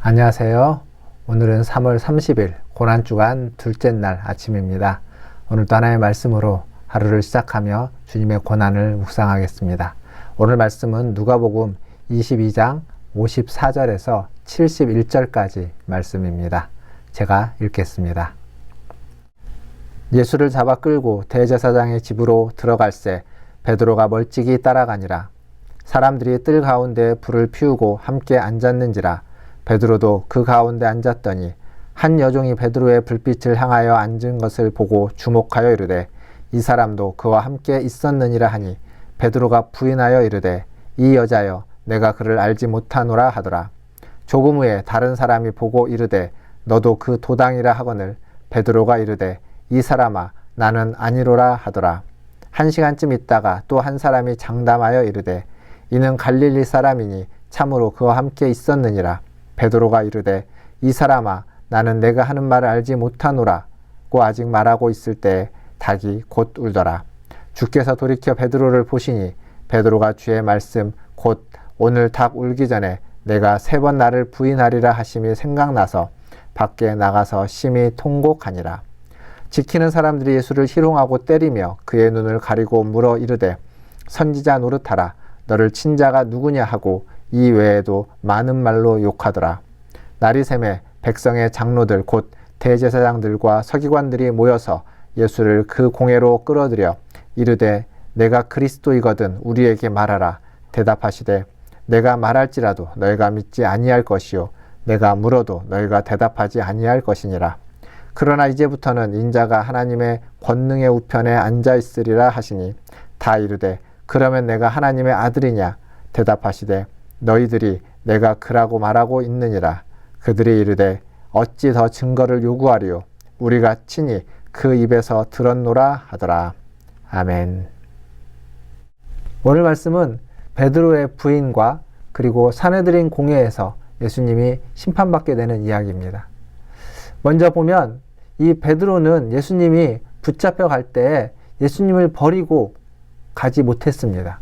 안녕하세요. 오늘은 3월 30일 고난주간 둘째 날 아침입니다. 오늘도 하나의 말씀으로 하루를 시작하며 주님의 고난을 묵상하겠습니다. 오늘 말씀은 누가복음 22장 54절에서 71절까지 말씀입니다. 제가 읽겠습니다. 예수를 잡아 끌고 대제사장의 집으로 들어갈새 베드로가 멀찍이 따라가니라. 사람들이 뜰 가운데 불을 피우고 함께 앉았는지라. 베드로도 그 가운데 앉았더니 한 여종이 베드로의 불빛을 향하여 앉은 것을 보고 주목하여 이르되 이 사람도 그와 함께 있었느니라 하니 베드로가 부인하여 이르되 이 여자여 내가 그를 알지 못하노라 하더라. 조금 후에 다른 사람이 보고 이르되 너도 그 도당이라 하거늘 베드로가 이르되 이 사람아 나는 아니로라 하더라. 1시간쯤 있다가 또 한 사람이 장담하여 이르되 이는 갈릴리 사람이니 참으로 그와 함께 있었느니라. 베드로가 이르되 이 사람아 나는 내가 하는 말을 알지 못하노라고 아직 말하고 있을 때에 닭이 곧 울더라. 주께서 돌이켜 베드로를 보시니 베드로가 주의 말씀 곧 오늘 닭 울기 전에 내가 3번 나를 부인하리라 하심이 생각나서 밖에 나가서 심히 통곡하니라. 지키는 사람들이 예수를 희롱하고 때리며 그의 눈을 가리고 물어 이르되 선지자 노릇하라 너를 친 자가 누구냐 하고 이 외에도 많은 말로 욕하더라. 날이 새매 백성의 장로들 곧 대제사장들과 서기관들이 모여서 예수를 그 공회로 끌어들여 이르되 내가 그리스도이거든 우리에게 말하라. 대답하시되 내가 말할지라도 너희가 믿지 아니할 것이요 내가 물어도 너희가 대답하지 아니할 것이니라. 그러나 이제부터는 인자가 하나님의 권능의 우편에 앉아 있으리라 하시니 다 이르되 그러면 내가 하나님의 아들이냐. 대답하시되 너희들이 내가 그라고 말하고 있느니라. 그들이 이르되 어찌 더 증거를 요구하리요 우리가 친히 그 입에서 들었노라 하더라. 아멘. 오늘 말씀은 베드로의 부인과 그리고 사내들인 공회에서 예수님이 심판받게 되는 이야기입니다. 먼저 보면 이 베드로는 예수님이 붙잡혀 갈 때 예수님을 버리고 가지 못했습니다.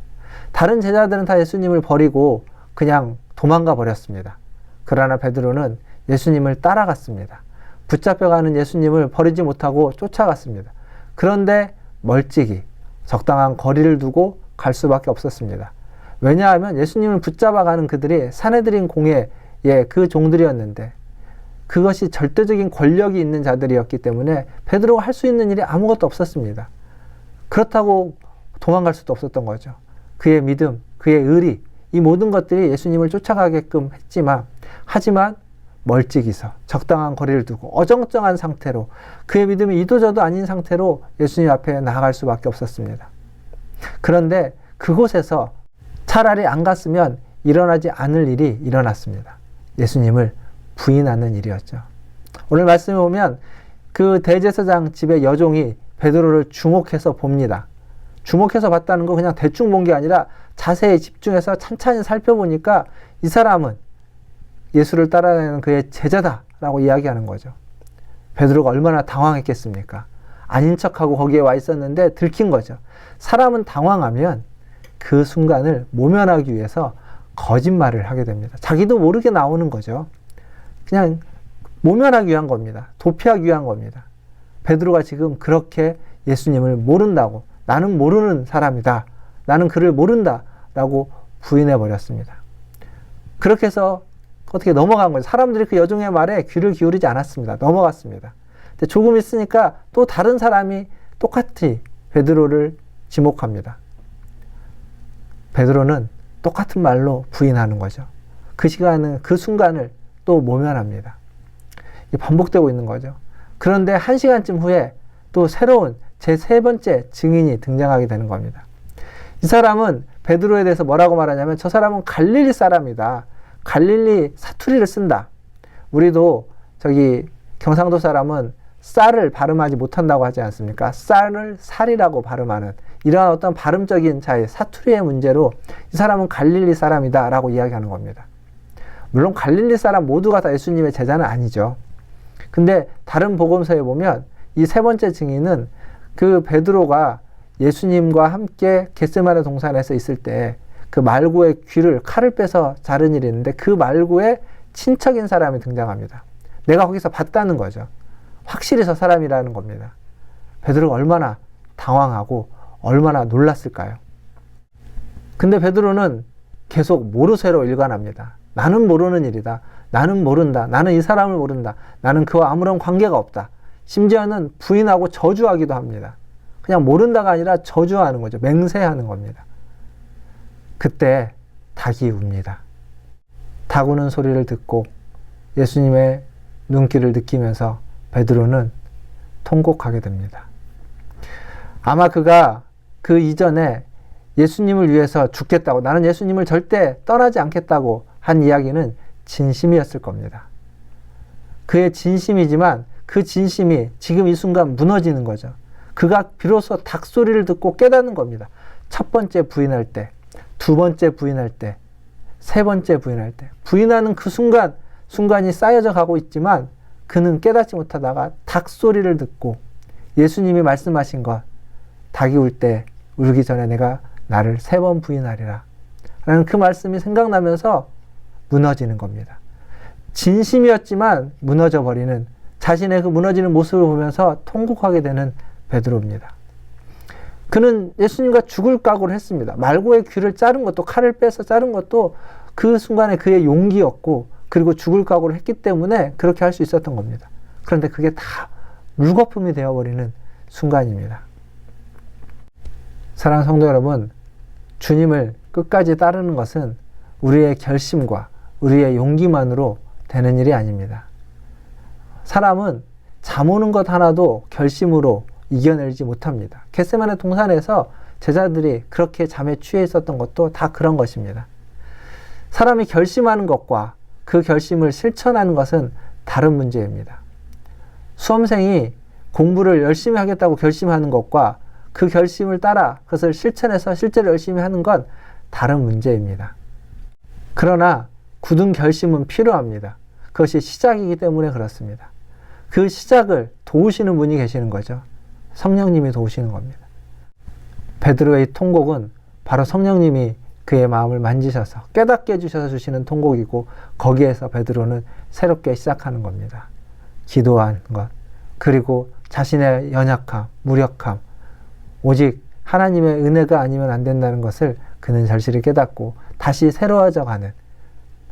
다른 제자들은 다 예수님을 버리고 그냥 도망가 버렸습니다. 그러나 베드로는 예수님을 따라갔습니다. 붙잡혀가는 예수님을 버리지 못하고 쫓아갔습니다. 그런데 멀찍이 적당한 거리를 두고 갈 수밖에 없었습니다. 왜냐하면 예수님을 붙잡아가는 그들이 사내들인 공회의 그 종들이었는데 그것이 절대적인 권력이 있는 자들이었기 때문에 베드로가 할 수 있는 일이 아무것도 없었습니다. 그렇다고 도망갈 수도 없었던 거죠. 그의 믿음, 그의 의리, 이 모든 것들이 예수님을 쫓아가게끔 했지만 하지만 멀찍이서 적당한 거리를 두고 어정쩡한 상태로 그의 믿음이 이도저도 아닌 상태로 예수님 앞에 나아갈 수밖에 없었습니다. 그런데 그곳에서 차라리 안 갔으면 일어나지 않을 일이 일어났습니다. 예수님을 부인하는 일이었죠. 오늘 말씀에 보면 그 대제사장 집의 여종이 베드로를 주목해서 봅니다. 주목해서 봤다는 거 그냥 대충 본 게 아니라 자세히 집중해서 찬찬히 살펴보니까 이 사람은 예수를 따라다니는 그의 제자다라고 이야기하는 거죠. 베드로가 얼마나 당황했겠습니까? 아닌 척하고 거기에 와 있었는데 들킨 거죠. 사람은 당황하면 그 순간을 모면하기 위해서 거짓말을 하게 됩니다. 자기도 모르게 나오는 거죠. 그냥 모면하기 위한 겁니다. 도피하기 위한 겁니다. 베드로가 지금 그렇게 예수님을 모른다고 나는 모르는 사람이다. 나는 그를 모른다. 라고 부인해 버렸습니다. 그렇게 해서 어떻게 넘어간 거죠. 사람들이 그 여종의 말에 귀를 기울이지 않았습니다. 넘어갔습니다. 근데 조금 있으니까 또 다른 사람이 똑같이 베드로를 지목합니다. 베드로는 똑같은 말로 부인하는 거죠. 그 시간은 그 순간을 또 모면합니다. 반복되고 있는 거죠. 그런데 1시간쯤 후에 또 새로운 제3번째 증인이 등장하게 되는 겁니다. 이 사람은 베드로에 대해서 뭐라고 말하냐면 저 사람은 갈릴리 사람이다. 갈릴리 사투리를 쓴다. 우리도 저기 경상도 사람은 쌀을 발음하지 못한다고 하지 않습니까? 쌀을 살이라고 발음하는 이러한 어떤 발음적인 차이, 사투리의 문제로 이 사람은 갈릴리 사람이다 라고 이야기하는 겁니다. 물론 갈릴리 사람 모두가 다 예수님의 제자는 아니죠. 근데 다른 복음서에 보면 이 3번째 증인은 그 베드로가 예수님과 함께 겟세마네 동산에서 있을 때 그 말고의 귀를 칼을 빼서 자른 일이 있는데 그 말고의 친척인 사람이 등장합니다. 내가 거기서 봤다는 거죠. 확실히 저 사람이라는 겁니다. 베드로가 얼마나 당황하고 얼마나 놀랐을까요? 근데 베드로는 계속 모르쇠로 일관합니다. 나는 모르는 일이다. 나는 모른다. 나는 이 사람을 모른다. 나는 그와 아무런 관계가 없다. 심지어는 부인하고 저주하기도 합니다. 그냥 모른다가 아니라 저주하는 거죠. 맹세하는 겁니다. 그때 닭이 웁니다. 닭 우는 소리를 듣고 예수님의 눈길을 느끼면서 베드로는 통곡하게 됩니다. 아마 그가 그 이전에 예수님을 위해서 죽겠다고, 나는 예수님을 절대 떠나지 않겠다고 한 이야기는 진심이었을 겁니다. 그의 진심이지만 그 진심이 지금 이 순간 무너지는 거죠. 그가 비로소 닭 소리를 듣고 깨닫는 겁니다. 첫 번째 부인할 때, 두 번째 부인할 때, 세 번째 부인할 때, 부인하는 그 순간이 쌓여져 가고 있지만 그는 깨닫지 못하다가 닭 소리를 듣고 예수님이 말씀하신 것, 닭이 울 때 울기 전에 내가 나를 3번 부인하리라 라는 그 말씀이 생각나면서 무너지는 겁니다. 진심이었지만 무너져 버리는, 자신의 그 무너지는 모습을 보면서 통곡하게 되는 베드로입니다. 그는 예수님과 죽을 각오를 했습니다. 말고의 귀를 자른 것도, 칼을 빼서 자른 것도 그 순간에 그의 용기였고, 그리고 죽을 각오를 했기 때문에 그렇게 할 수 있었던 겁니다. 그런데 그게 다 물거품이 되어버리는 순간입니다. 사랑하는 성도 여러분, 주님을 끝까지 따르는 것은 우리의 결심과 우리의 용기만으로 되는 일이 아닙니다. 사람은 잠 오는 것 하나도 결심으로 이겨내지 못합니다. 겟세마네 동산에서 제자들이 그렇게 잠에 취해 있었던 것도 다 그런 것입니다. 사람이 결심하는 것과 그 결심을 실천하는 것은 다른 문제입니다. 수험생이 공부를 열심히 하겠다고 결심하는 것과 그 결심을 따라 그것을 실천해서 실제로 열심히 하는 건 다른 문제입니다. 그러나 굳은 결심은 필요합니다. 그것이 시작이기 때문에 그렇습니다. 그 시작을 도우시는 분이 계시는 거죠. 성령님이 도우시는 겁니다. 베드로의 통곡은 바로 성령님이 그의 마음을 만지셔서 깨닫게 해주셔서 주시는 통곡이고, 거기에서 베드로는 새롭게 시작하는 겁니다. 기도한 것, 그리고 자신의 연약함, 무력함, 오직 하나님의 은혜가 아니면 안 된다는 것을 그는 절실히 깨닫고 다시 새로워져 가는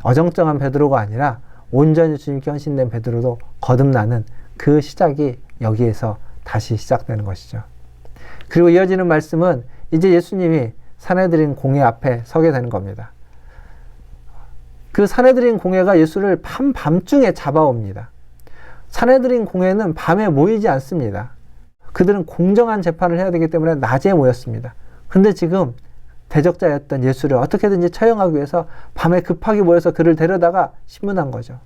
어정쩡한 베드로가 아니라 온전히 주님께 헌신된 베드로도 거듭나는 그 시작이 여기에서 다시 시작되는 것이죠. 그리고 이어지는 말씀은 이제 예수님이 산헤드린 공회 앞에 서게 되는 겁니다. 그 산헤드린 공회가 예수를 밤중에 잡아옵니다. 산헤드린 공회는 밤에 모이지 않습니다. 그들은 공정한 재판을 해야 되기 때문에 낮에 모였습니다. 그런데 지금 대적자였던 예수를 어떻게든지 처형하기 위해서 밤에 급하게 모여서 그를 데려다가 신문한 거죠.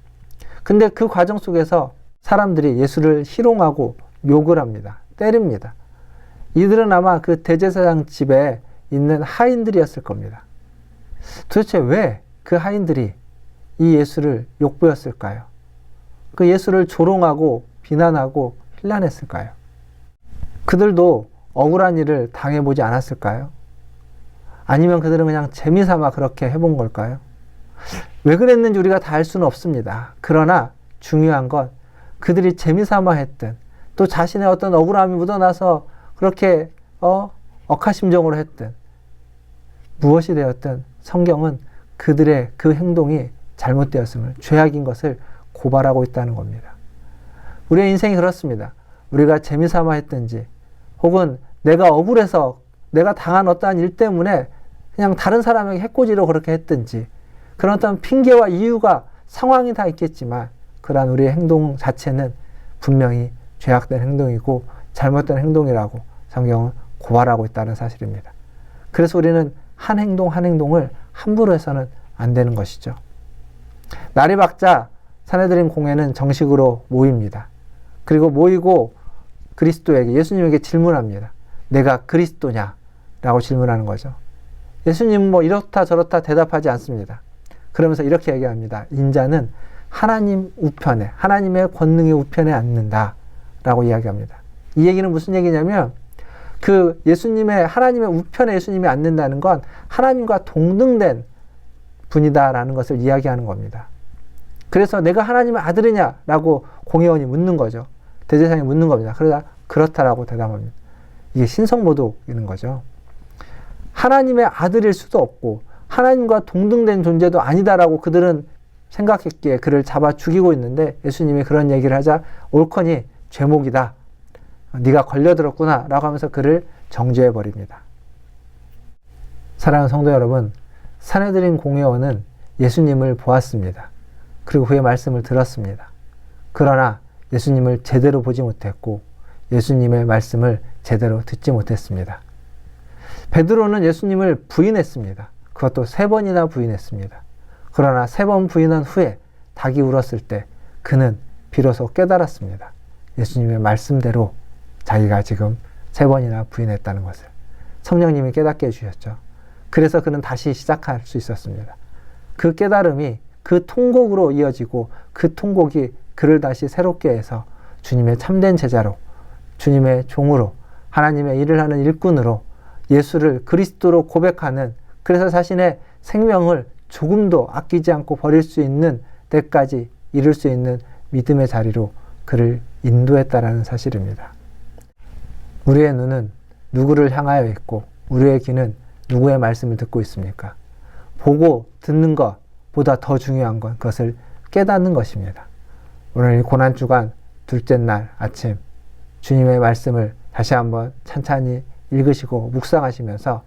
근데 그 과정 속에서 사람들이 예수를 희롱하고 욕을 합니다. 때립니다. 이들은 아마 그 대제사장 집에 있는 하인들이었을 겁니다. 도대체 왜 그 하인들이 이 예수를 욕보였을까요? 그 예수를 조롱하고 비난하고 힐난했을까요? 그들도 억울한 일을 당해보지 않았을까요? 아니면 그들은 그냥 재미삼아 그렇게 해본 걸까요? 왜 그랬는지 우리가 다 알 수는 없습니다. 그러나 중요한 건 그들이 재미삼아 했든 또 자신의 어떤 억울함이 묻어나서 그렇게 억하심정으로 했든 무엇이 되었든 성경은 그들의 그 행동이 잘못되었음을, 죄악인 것을 고발하고 있다는 겁니다. 우리의 인생이 그렇습니다. 우리가 재미삼아 했든지 혹은 내가 억울해서 내가 당한 어떠한 일 때문에 그냥 다른 사람에게 해코지로 그렇게 했든지 그런 어떤 핑계와 이유가, 상황이 다 있겠지만 그러한 우리의 행동 자체는 분명히 죄악된 행동이고 잘못된 행동이라고 성경은 고발하고 있다는 사실입니다. 그래서 우리는 한 행동 한 행동을 함부로 해서는 안 되는 것이죠. 날이 밝자 산헤드린 공회는 정식으로 모입니다. 그리고 모이고 그리스도에게, 예수님에게 질문합니다. 내가 그리스도냐? 라고 질문하는 거죠. 예수님은 뭐 이렇다 저렇다 대답하지 않습니다. 그러면서 이렇게 얘기합니다. 인자는 하나님 우편에, 하나님의 권능의 우편에 앉는다 라고 이야기합니다. 이 얘기는 무슨 얘기냐면 그 예수님의, 하나님의 우편에 예수님이 앉는다는 건 하나님과 동등된 분이다라는 것을 이야기하는 겁니다. 그래서 내가 하나님의 아들이냐라고 공회원이 묻는 거죠. 대제사장이 묻는 겁니다. 그러다 그렇다라고 대답합니다. 이게 신성모독인 거죠. 하나님의 아들일 수도 없고 하나님과 동등된 존재도 아니다라고 그들은 생각했기에 그를 잡아 죽이고 있는데 예수님이 그런 얘기를 하자 옳거니 죄목이다. 네가 걸려들었구나 라고 하면서 그를 정죄해 버립니다. 사랑하는 성도 여러분, 산헤드린 공회원은 예수님을 보았습니다. 그리고 그의 말씀을 들었습니다. 그러나 예수님을 제대로 보지 못했고 예수님의 말씀을 제대로 듣지 못했습니다. 베드로는 예수님을 부인했습니다. 그것도 3번이나 부인했습니다. 그러나 3번 부인한 후에 닭이 울었을 때 그는 비로소 깨달았습니다. 예수님의 말씀대로 자기가 지금 3번이나 부인했다는 것을 성령님이 깨닫게 해주셨죠. 그래서 그는 다시 시작할 수 있었습니다. 그 깨달음이 그 통곡으로 이어지고 그 통곡이 그를 다시 새롭게 해서 주님의 참된 제자로, 주님의 종으로, 하나님의 일을 하는 일꾼으로 예수를 그리스도로 고백하는, 그래서 자신의 생명을 조금도 아끼지 않고 버릴 수 있는 때까지 이룰 수 있는 믿음의 자리로 그를 인도했다라는 사실입니다. 우리의 눈은 누구를 향하여 있고 우리의 귀는 누구의 말씀을 듣고 있습니까? 보고 듣는 것보다 더 중요한 건 그것을 깨닫는 것입니다. 오늘 이 고난주간 둘째 날 아침 주님의 말씀을 다시 한번 찬찬히 읽으시고 묵상하시면서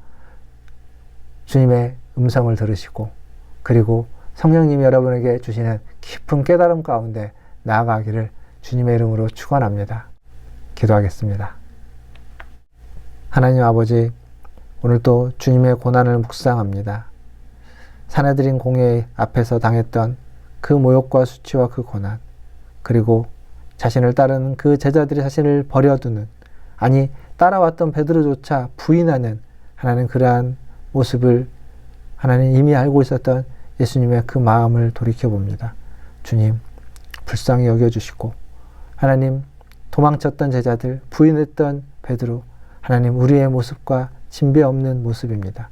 주님의 음성을 들으시고 그리고 성령님이 여러분에게 주시는 깊은 깨달음 가운데 나아가기를 주님의 이름으로 축원합니다. 기도하겠습니다. 하나님 아버지, 오늘 또 주님의 고난을 묵상합니다. 산헤드린 공회 앞에서 당했던 그 모욕과 수치와 그 고난, 그리고 자신을 따르는 그 제자들이 자신을 버려두는, 아니 따라왔던 베드로조차 부인하는 하나님 그러한 모습을 하나님 이미 알고 있었던 예수님의 그 마음을 돌이켜봅니다. 주님, 불쌍히 여겨주시고 하나님 도망쳤던 제자들, 부인했던 베드로, 하나님 우리의 모습과 진배 없는 모습입니다.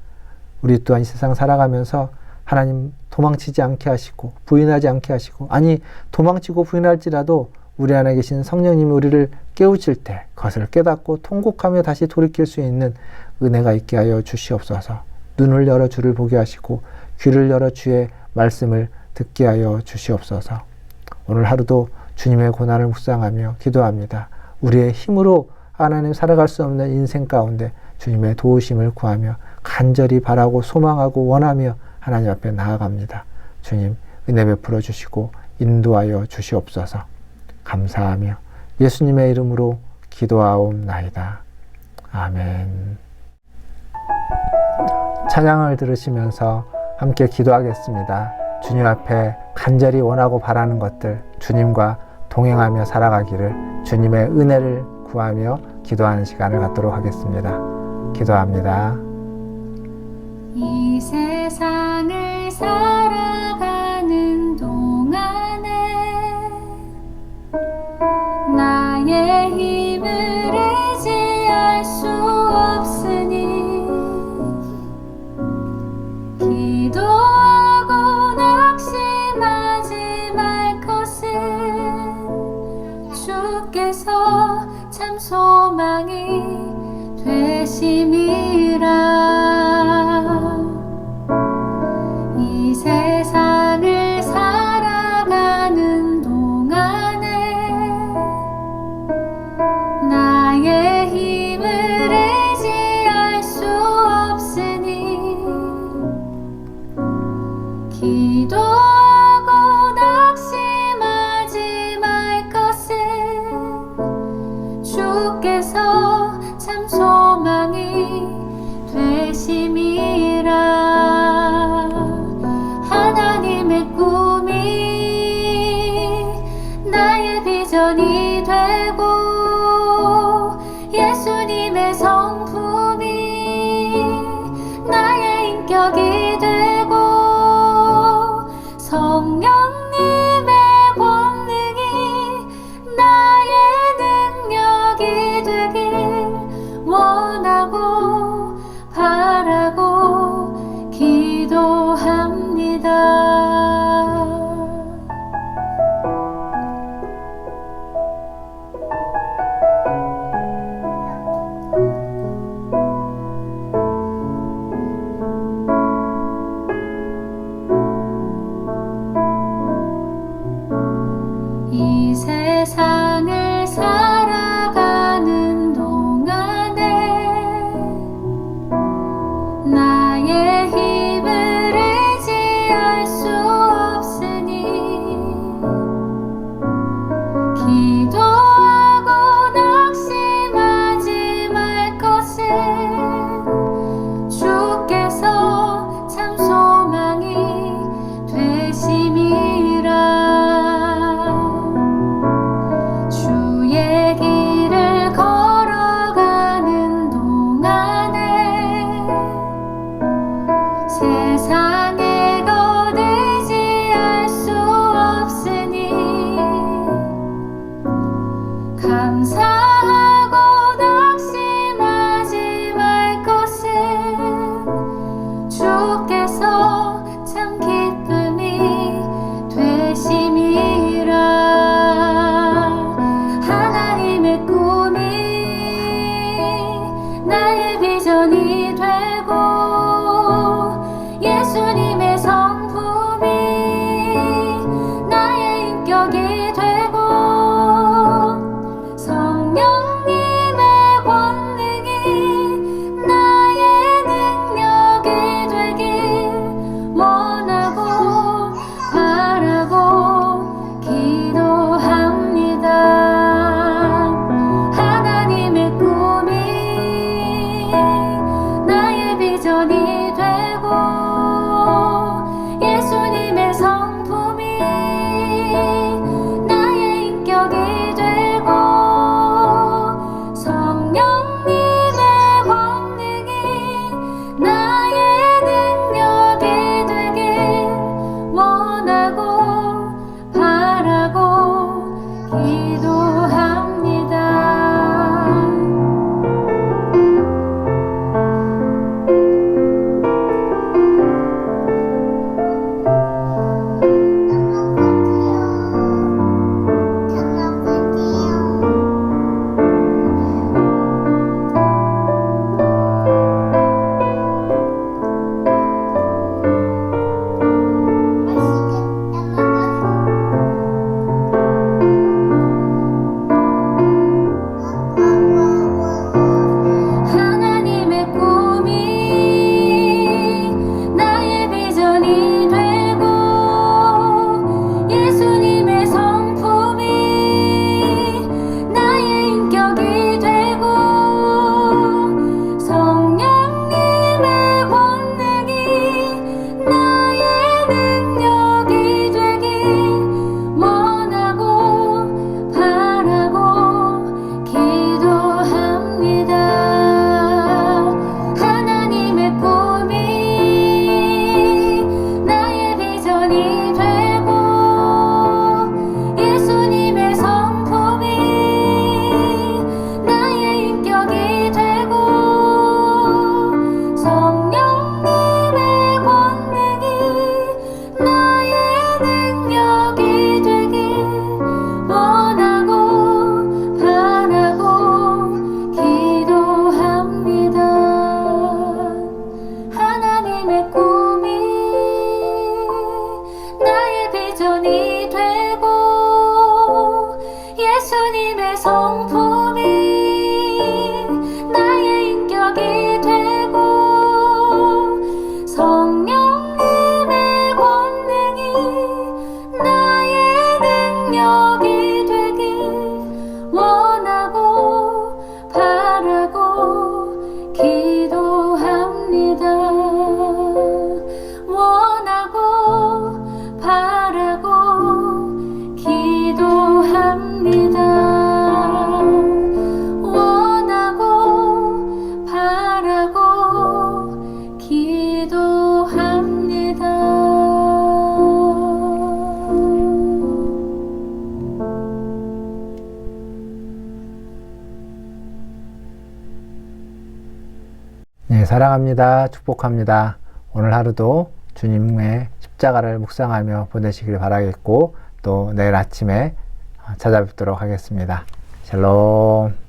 우리 또한 이 세상 살아가면서 하나님 도망치지 않게 하시고 부인하지 않게 하시고, 아니 도망치고 부인할지라도 우리 안에 계신 성령님이 우리를 깨우칠 때 그것을 깨닫고 통곡하며 다시 돌이킬 수 있는 은혜가 있게 하여 주시옵소서. 눈을 열어 주를 보게 하시고 귀를 열어 주의 말씀을 듣게 하여 주시옵소서. 오늘 하루도 주님의 고난을 묵상하며 기도합니다. 우리의 힘으로 하나님 살아갈 수 없는 인생 가운데 주님의 도우심을 구하며 간절히 바라고 소망하고 원하며 하나님 앞에 나아갑니다. 주님 은혜 베풀어 주시고 인도하여 주시옵소서. 감사하며 예수님의 이름으로 기도하옵나이다. 아멘. 찬양을 들으시면서 함께 기도하겠습니다. 주님 앞에 간절히 원하고 바라는 것들, 주님과 동행하며 살아가기를 주님의 은혜를 구하며 기도하는 시간을 갖도록 하겠습니다. 기도합니다. 이 세상을 살아가는 동안에 나의 힘을 의지할 수 없으니 기도하고 낙심하지 말 것은 주께서 참 소망이 되심이라. 이 세상을 살아가는 동안에 나의 힘을 의지할 수 없으니 기도하고 낙심하지 말 것은 주께서 참 소망이 사랑합니다. 축복합니다. 오늘 하루도 주님의 십자가를 묵상하며 보내시길 바라겠고 또 내일 아침에 찾아뵙도록 하겠습니다. 샬롬.